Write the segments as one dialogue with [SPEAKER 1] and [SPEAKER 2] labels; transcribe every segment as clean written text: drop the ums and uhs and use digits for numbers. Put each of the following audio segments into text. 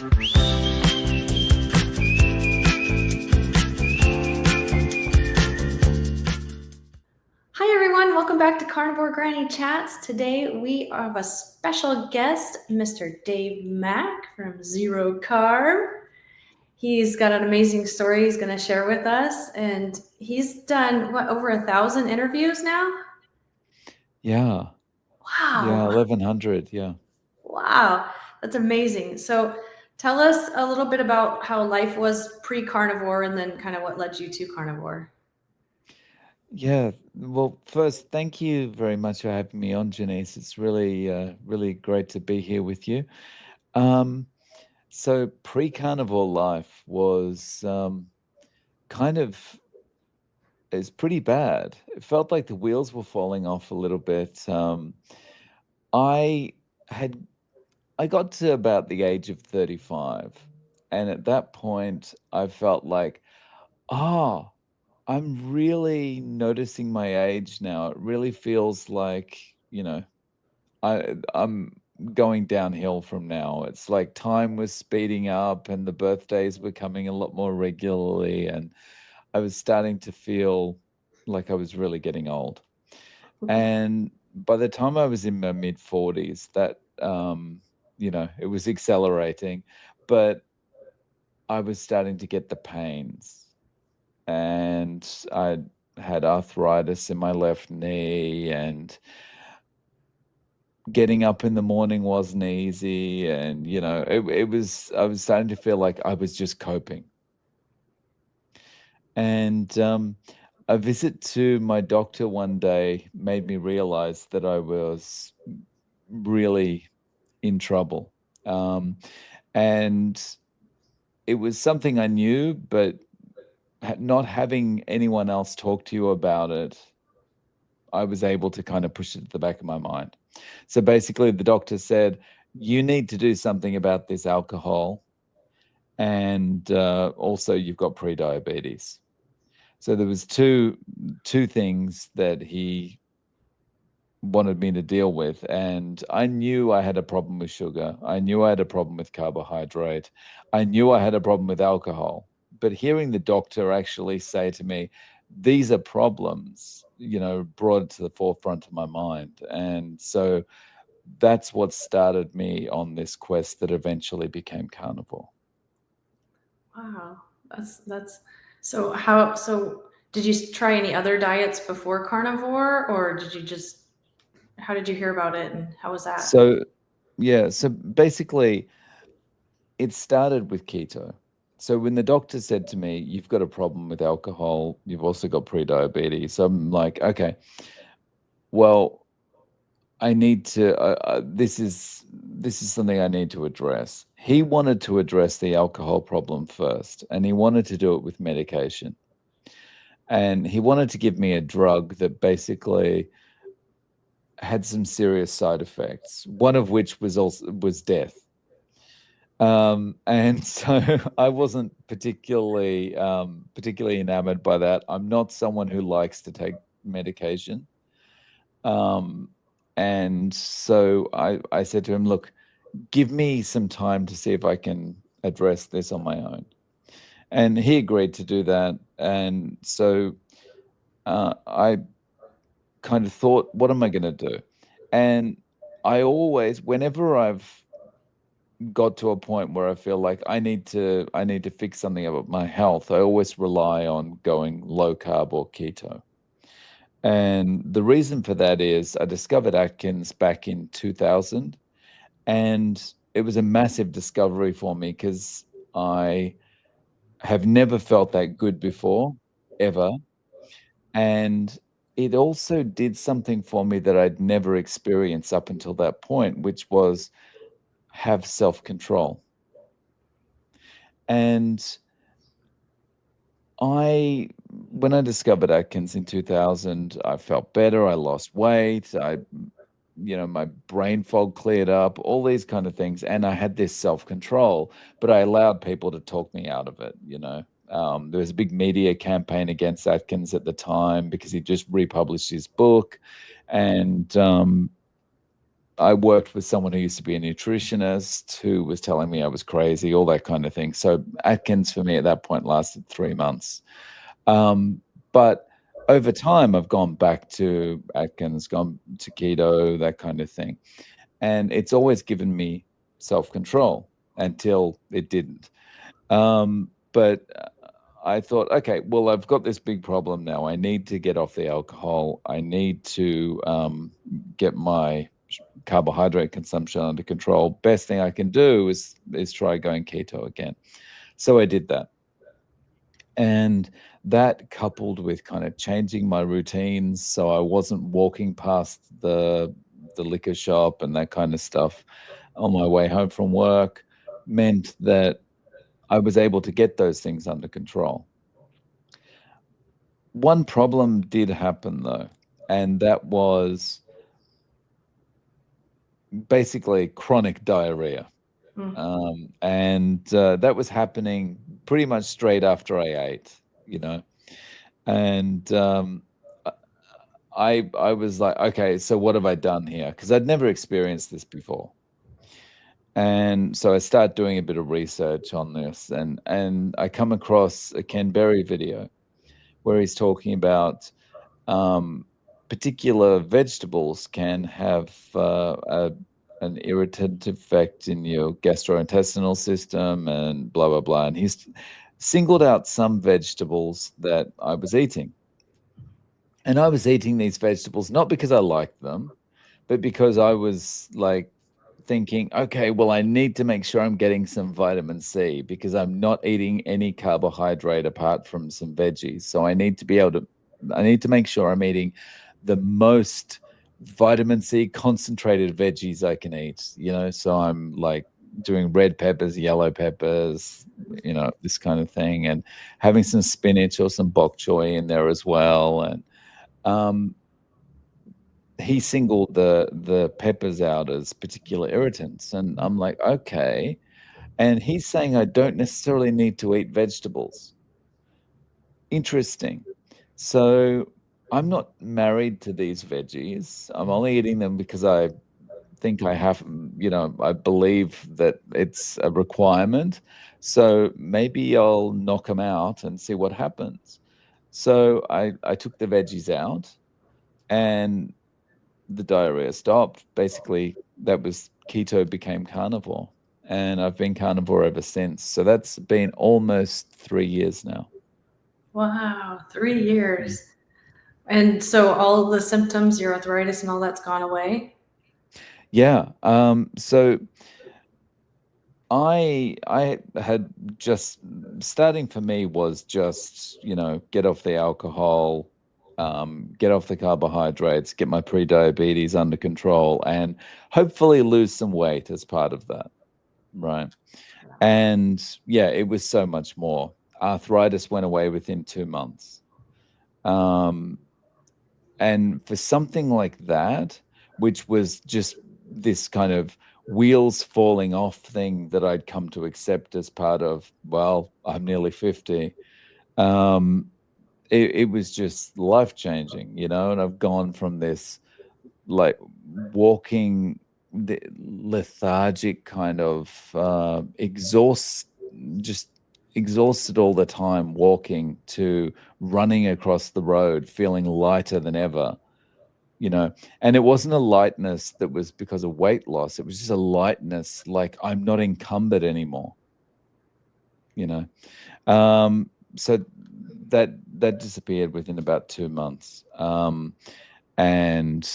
[SPEAKER 1] Hi everyone, welcome back to Carnivore Granny Chats. Today we have a special guest, Mr. Dave Mack from Zero Carb. He's got an amazing story he's going to share with us, and he's done over 1,000 interviews now?
[SPEAKER 2] Yeah. Yeah,
[SPEAKER 1] Wow.
[SPEAKER 2] 1,100. Yeah.
[SPEAKER 1] Wow, that's amazing. So tell us a little bit about how life was pre-carnivore and then kind of what led you to carnivore.
[SPEAKER 2] Yeah. Well, first, thank you very much for having me on, Jenece. It's really great to be here with you. Um, so pre-carnivore life was kind of it's pretty bad. It felt like the wheels were falling off a little bit. I had I got to about the age of 35, and at that point, I felt like, ah. I'm really noticing my age now. It really feels like, I'm going downhill from now. It's like time was speeding up and the birthdays were coming a lot more regularly, and I was starting to feel like I was really getting old. And by the time I was in my mid 40s, it was accelerating, but I was starting to get the pains, and I had arthritis in my left knee, and getting up in the morning wasn't easy, and I was starting to feel like I was just coping. And a visit to my doctor one day made me realize that I was really in trouble. And it was something I knew, but not having anyone else talk to you about it, I was able to kind of push it to the back of my mind. So basically, the doctor said, you need to do something about this alcohol, and also you've got pre-diabetes. So there was two things that he wanted me to deal with, and I knew I had a problem with sugar. I knew I had a problem with carbohydrate. I knew I had a problem with alcohol. But hearing the doctor actually say to me, these are problems, brought it to the forefront of my mind. And so that's what started me on this quest that eventually became carnivore.
[SPEAKER 1] Wow, that's so did you try any other diets before carnivore, or did you just how did you hear about it and how was that?
[SPEAKER 2] So yeah, so basically it started with keto. So when the doctor said to me, you've got a problem with alcohol, you've also got pre-diabetes, I'm like, okay, well, I need to. This is something I need to address. He wanted to address the alcohol problem first, and he wanted to do it with medication. And he wanted to give me a drug that basically had some serious side effects. One of which was death. And so I wasn't particularly enamored by that. I'm not someone who likes to take medication. Um, and so I said to him, look, give me some time to see if I can address this on my own. And he agreed to do that. And so I kind of thought, what am I going to do? And I always, whenever I've got to a point where I feel like I need to fix something about my health, I always rely on going low carb or keto. And the reason for that is I discovered Atkins back in 2000, and it was a massive discovery for me because I have never felt that good before, ever. And it also did something for me that I'd never experienced up until that point, which was have self-control. And when I discovered Atkins in 2000, I felt better. I lost weight. My brain fog cleared up, all these kind of things. And I had this self-control, but I allowed people to talk me out of it. There was a big media campaign against Atkins at the time because he just republished his book. And I worked with someone who used to be a nutritionist who was telling me I was crazy, all that kind of thing. So Atkins for me at that point lasted 3 months. But over time, I've gone back to Atkins, gone to keto, that kind of thing. And it's always given me self-control until it didn't. But I thought, okay, well, I've got this big problem now. I need to get off the alcohol. I need to get my carbohydrate consumption under control. Best thing I can do is try going keto again. So I did that. And that coupled with kind of changing my routines, so I wasn't walking past the liquor shop and that kind of stuff on my way home from work, meant that I was able to get those things under control. One problem did happen though, and that was basically chronic diarrhea. And that was happening pretty much straight after I ate, and I was like, okay, so what have I done here? Because I'd never experienced this before. And so I start doing a bit of research on this, and I come across a Ken Berry video where he's talking about particular vegetables can have an irritant effect in your gastrointestinal system and blah, blah, blah. And he's singled out some vegetables that I was eating. And I was eating these vegetables not because I liked them, but because I was like thinking, okay, well, I need to make sure I'm getting some vitamin C because I'm not eating any carbohydrate apart from some veggies. So I need to make sure I'm eating the most vitamin C concentrated veggies I can eat, so I'm like doing red peppers, yellow peppers, this kind of thing, and having some spinach or some bok choy in there as well. And he singled the peppers out as particular irritants, and I'm like, okay. And he's saying I don't necessarily need to eat vegetables. Interesting. So I'm not married to these veggies. I'm only eating them because I think I have, I believe that it's a requirement. So maybe I'll knock them out and see what happens. So I took the veggies out, and the diarrhea stopped. Basically, that was keto became carnivore, and I've been carnivore ever since. So that's been almost 3 years now.
[SPEAKER 1] Wow, 3 years. And so all the symptoms, your arthritis and all that's gone away?
[SPEAKER 2] Yeah. So I had just starting for me was just, get off the alcohol, get off the carbohydrates, get my pre-diabetes under control, and hopefully lose some weight as part of that. Right. And yeah, it was so much more. Arthritis went away within 2 months. And for something like that, which was just this kind of wheels falling off thing that I'd come to accept as part of, well, I'm nearly 50. It was just life changing, and I've gone from this like walking the lethargic kind of just exhausted all the time walking, to running across the road feeling lighter than ever. And it wasn't a lightness that was because of weight loss. It was just a lightness, like I'm not encumbered anymore. So that disappeared within about 2 months. And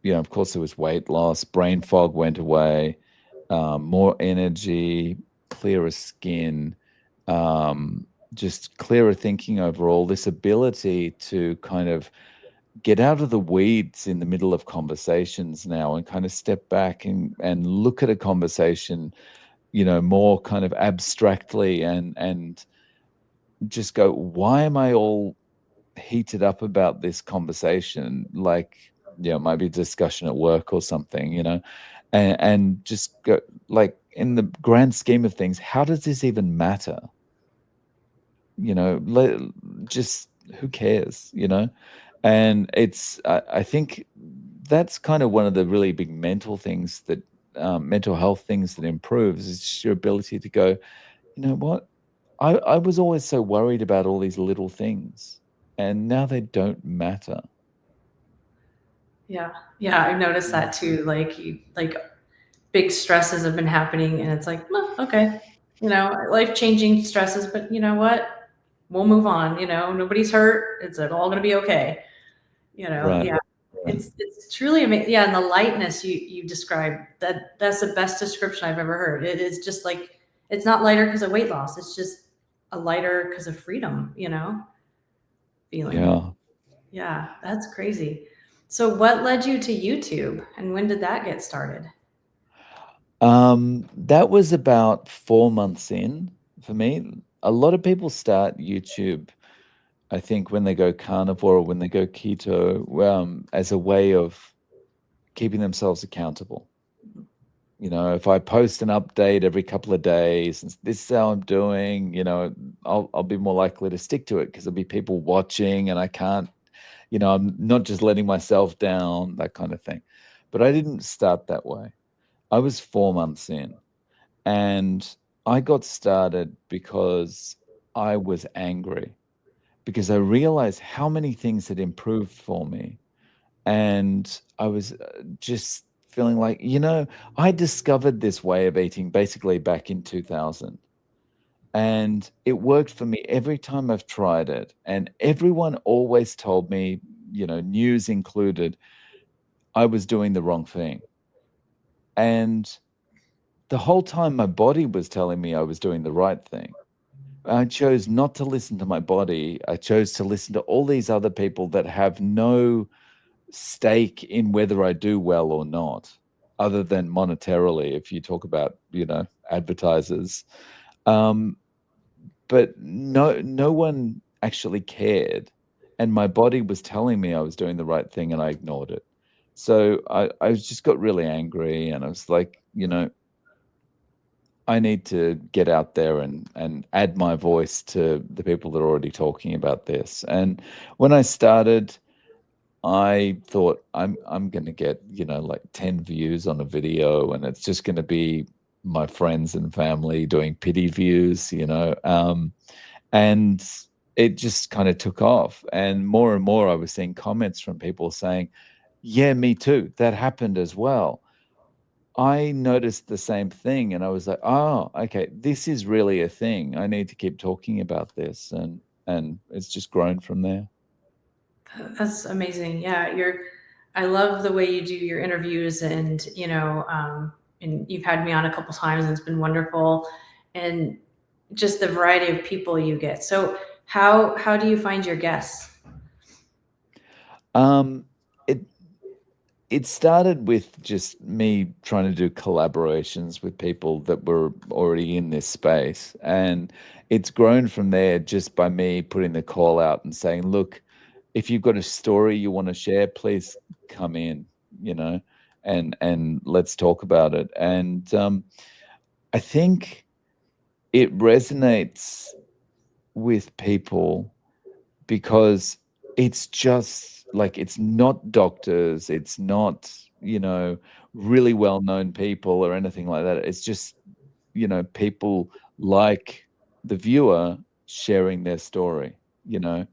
[SPEAKER 2] of course there was weight loss, brain fog went away, more energy, clearer skin, just clearer thinking overall, this ability to kind of get out of the weeds in the middle of conversations now and kind of step back and look at a conversation, more kind of abstractly, and just go, why am I all heated up about this conversation? Like, maybe a discussion at work or something, and just go, like, in the grand scheme of things, how does this even matter? Just who cares, and it's, I think that's kind of one of the really big mental things that mental health things that improves is just your ability to go, you know what? I was always so worried about all these little things, and now they don't matter.
[SPEAKER 1] Yeah. Yeah. I've noticed that too. Like big stresses have been happening and it's like, well, okay, life changing stresses, but you know what? We'll move on. Nobody's hurt. It's all going to be okay.
[SPEAKER 2] Right.
[SPEAKER 1] Yeah.
[SPEAKER 2] Right.
[SPEAKER 1] It's truly amazing. Yeah. And the lightness you described, that's the best description I've ever heard. It is just like, it's not lighter because of weight loss. It's just a lighter because of freedom, feeling.
[SPEAKER 2] Yeah.
[SPEAKER 1] Yeah. That's crazy. So what led you to YouTube and when did that get started?
[SPEAKER 2] That was about 4 months in for me. A lot of people start YouTube, I think, when they go carnivore or when they go keto, as a way of keeping themselves accountable. If I post an update every couple of days, and this is how I'm doing, I'll be more likely to stick to it because there'll be people watching, and I can't, I'm not just letting myself down, that kind of thing. But I didn't start that way. I was 4 months in, and I got started because I was angry, because I realized how many things had improved for me. And I was just feeling like, I discovered this way of eating basically back in 2000. And it worked for me every time I've tried it. And everyone always told me, news included, I was doing the wrong thing. And the whole time my body was telling me I was doing the right thing. I chose not to listen to my body. I chose to listen to all these other people that have no stake in whether I do well or not, other than monetarily, if you talk about, advertisers. Um, but no one actually cared. And my body was telling me I was doing the right thing and I ignored it. So I just got really angry and I was like, I need to get out there and add my voice to the people that are already talking about this. And when I started, I thought I'm gonna get, like 10 views on a video, and it's just gonna be my friends and family doing pity views, and it just kind of took off. And more I was seeing comments from people saying, "Yeah, me too. That happened as well." I noticed the same thing, and I was like, "Oh, okay, this is really a thing. I need to keep talking about this," and it's just grown from there.
[SPEAKER 1] That's amazing. Yeah, I love the way you do your interviews, and and you've had me on a couple times, and it's been wonderful, and just the variety of people you get. So how do you find your guests?
[SPEAKER 2] Um, it it started with just me trying to do collaborations with people that were already in this space, and it's grown from there just by me putting the call out and saying, "Look, if you've got a story you want to share, please come in, you know, and let's talk about it." And I think it resonates with people because it's just like it's not doctors, it's not, really well-known people or anything like that. It's just, people like the viewer sharing their story, you know?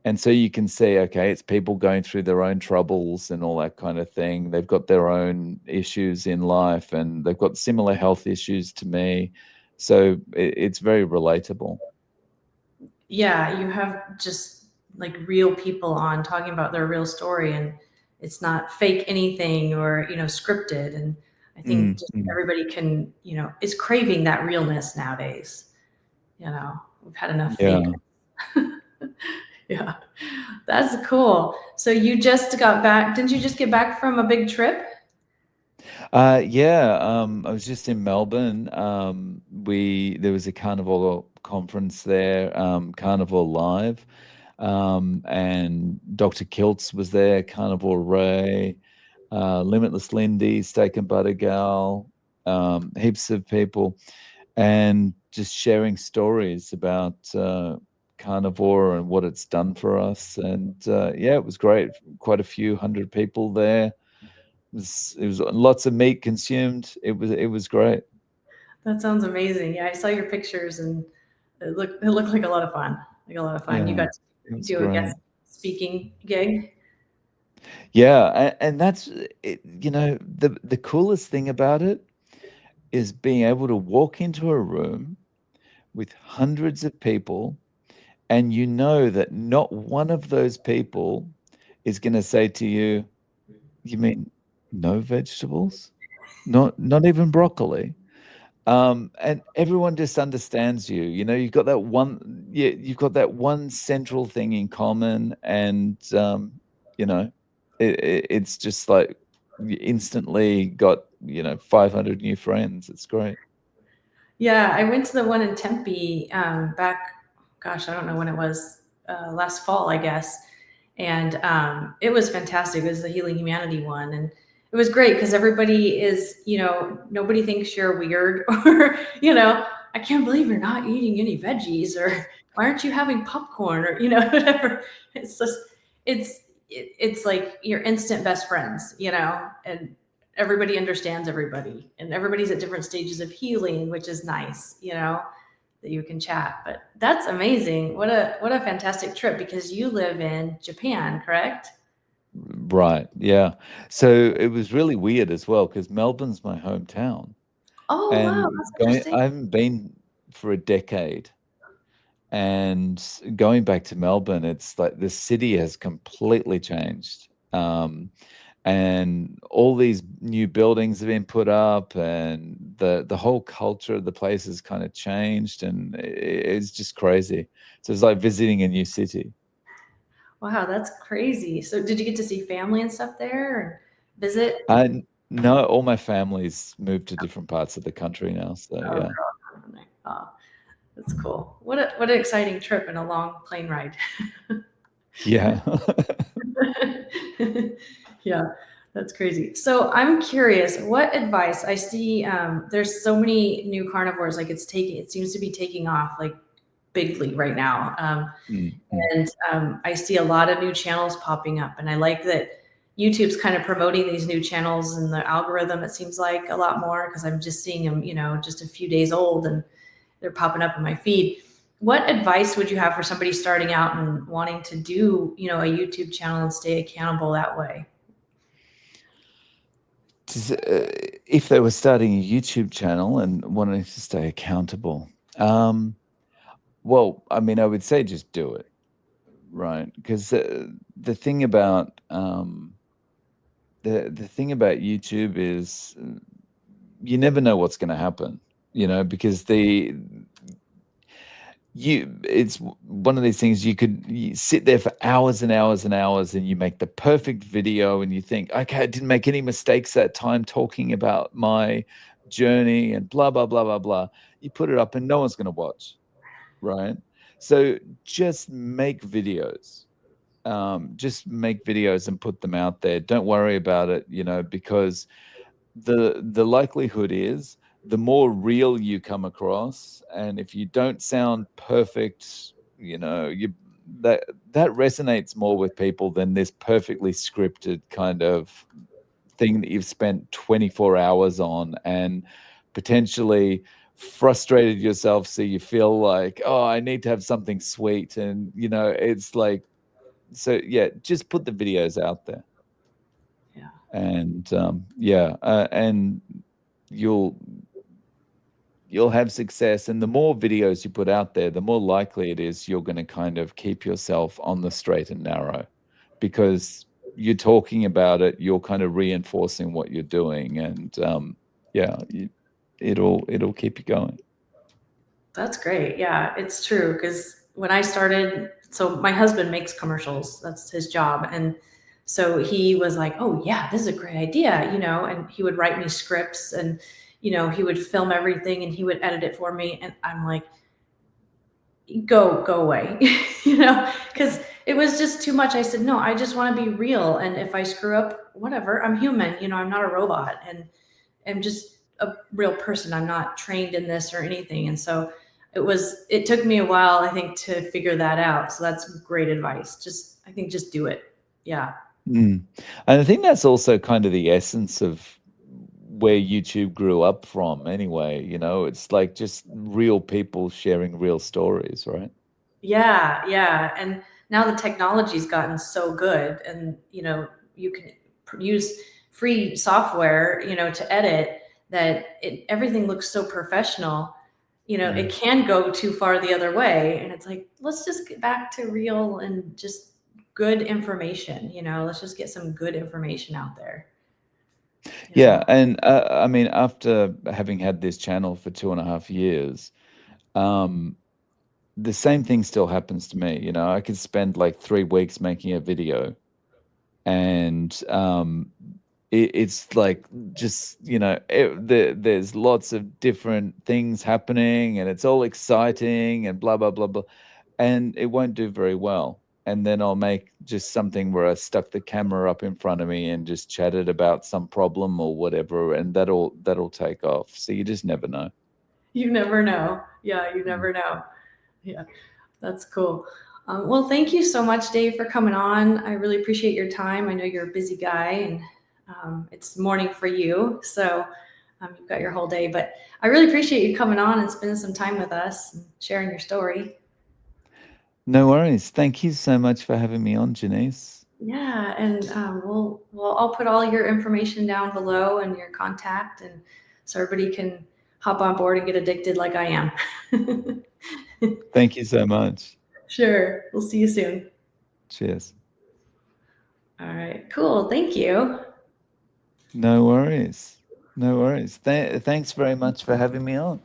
[SPEAKER 2] And so you can see, okay, it's people going through their own troubles and all that kind of thing. They've got their own issues in life and they've got similar health issues to me. So it's very relatable.
[SPEAKER 1] Yeah, you have just like real people on talking about their real story, and it's not fake anything or scripted. And I think
[SPEAKER 2] Mm,
[SPEAKER 1] just
[SPEAKER 2] mm.
[SPEAKER 1] everybody can is craving that realness nowadays. We've had enough fake.
[SPEAKER 2] Yeah.
[SPEAKER 1] Yeah, that's cool. So you just got back. Didn't you just get back from a big trip?
[SPEAKER 2] Yeah, I was just in Melbourne. There was a carnivore conference there, Carnivore Live, and Dr. Kiltz was there, Carnivore Ray, Limitless Lindy, Steak and Butter Gal, heaps of people, and just sharing stories about carnivore and what it's done for us. And yeah, it was great. Quite a few hundred people there. It was lots of meat consumed. It was great.
[SPEAKER 1] That sounds amazing. Yeah, I saw your pictures and it looked like a lot of fun. Like a lot of fun. You
[SPEAKER 2] Yeah,
[SPEAKER 1] got
[SPEAKER 2] it
[SPEAKER 1] to
[SPEAKER 2] was
[SPEAKER 1] do a
[SPEAKER 2] great.
[SPEAKER 1] guest speaking gig.
[SPEAKER 2] Yeah, and that's it, the coolest thing about it is being able to walk into a room with hundreds of people, and you know that not one of those people is going to say to you, "You mean no vegetables? Not even broccoli?" And everyone just understands you. You've got that one, yeah, you've got that one central thing in common, and you know, it's just like you instantly got 500 new friends. It's great.
[SPEAKER 1] Yeah, I went to the one in Tempe back, gosh, I don't know when it was, last fall, I guess. And it was fantastic. It was the Healing Humanity one. And it was great because everybody is, nobody thinks you're weird or, I can't believe you're not eating any veggies or why aren't you having popcorn or, whatever. It's just, it's like your instant best friends, and everybody understands everybody and everybody's at different stages of healing, which is nice, that you can chat. But that's amazing. What a fantastic trip because you live in Japan, correct?
[SPEAKER 2] Right. Yeah. So it was really weird as well because Melbourne's my hometown,
[SPEAKER 1] Oh wow,
[SPEAKER 2] and
[SPEAKER 1] that's interesting.
[SPEAKER 2] I haven't been for a decade. And going back to Melbourne, it's like the city has completely changed. And all these new buildings have been put up, and the whole culture of the place has kind of changed, and it's just crazy. So it's like visiting a new city.
[SPEAKER 1] Wow, that's crazy. So did you get to see family and stuff there and visit?
[SPEAKER 2] And no, all my family's moved to different parts of the country now. So
[SPEAKER 1] Oh,
[SPEAKER 2] yeah.
[SPEAKER 1] girl. Oh, that's cool. What an exciting trip and a long plane ride.
[SPEAKER 2] Yeah.
[SPEAKER 1] Yeah, that's crazy. So I'm curious, what advice I see? There's so many new carnivores, like it seems to be taking off like bigly right now.
[SPEAKER 2] Mm, mm.
[SPEAKER 1] And I see a lot of new channels popping up, and I like that YouTube's kind of promoting these new channels and the algorithm. It seems like a lot more because I'm just seeing them, just a few days old, and they're popping up in my feed. What advice would you have for somebody starting out and wanting to do, a YouTube channel and stay accountable that way?
[SPEAKER 2] If they were starting a YouTube channel and wanting to stay accountable, well, I mean, I would say just do it, right? Because the thing about the thing about YouTube is you never know what's going to happen, because it's one of these things you sit there for hours and hours and hours, and you make the perfect video, and you think, okay, I didn't make any mistakes that time talking about my journey and blah blah blah blah blah. You put it up and no one's going to watch, right? So just make videos. Just make videos and put them out there. Don't worry about it, because the likelihood is the more real you come across, and if you don't sound perfect, you that that resonates more with people than this perfectly scripted kind of thing that you've spent 24 hours on and potentially frustrated yourself, so you feel like, oh, I need to have something sweet, and it's like, so yeah, just put the videos out there,
[SPEAKER 1] Yeah.
[SPEAKER 2] and yeah, and you'll you'll have success. And the more videos you put out there, the more likely it is you're going to kind of keep yourself on the straight and narrow, because you're talking about it, you're kind of reinforcing what you're doing, and yeah, it'll keep you going.
[SPEAKER 1] That's great. Yeah, it's true. Because when I started, so my husband makes commercials, that's his job. And so he was like, oh, yeah, this is a great idea, and he would write me scripts and, he would film everything and he would edit it for me. And I'm like, go away, because it was just too much. I said, no, I just want to be real. And if I screw up, whatever, I'm human, I'm not a robot. And I'm just a real person. I'm not trained in this or anything. And so it took me a while, I think, to figure that out. So that's great advice. I think just do it. Yeah.
[SPEAKER 2] And I think that's also kind of the essence of where YouTube grew up from anyway. It's like just real people sharing real stories, right?
[SPEAKER 1] Yeah, yeah. And now the technology's gotten so good, and you can use free software, to edit that everything looks so professional. It can go too far the other way, and it's like, let's just get back to real and just good information. Let's just get some good information out there.
[SPEAKER 2] Yeah, and I mean, after having had this channel for 2.5 years, the same thing still happens to me. I could spend like 3 weeks making a video, and it's like just there's lots of different things happening, and it's all exciting and blah blah blah blah, and it won't do very well. And then I'll make just something where I stuck the camera up in front of me and just chatted about some problem or whatever, and that'll take off. So you just never know.
[SPEAKER 1] You never know. Yeah, you never know. Yeah, that's cool. Well, thank you so much, Dave, for coming on. I really appreciate your time. I know you're a busy guy, and it's morning for you, so you've got your whole day. But I really appreciate you coming on and spending some time with us and sharing your story.
[SPEAKER 2] No worries. Thank you so much for having me on, Jenece.
[SPEAKER 1] Yeah, and I'll put all your information down below and your contact, and so everybody can hop on board and get addicted like I am.
[SPEAKER 2] Thank you so much.
[SPEAKER 1] Sure. We'll see you soon.
[SPEAKER 2] Cheers.
[SPEAKER 1] All right. Cool. Thank you.
[SPEAKER 2] No worries. No worries. Thanks very much for having me on.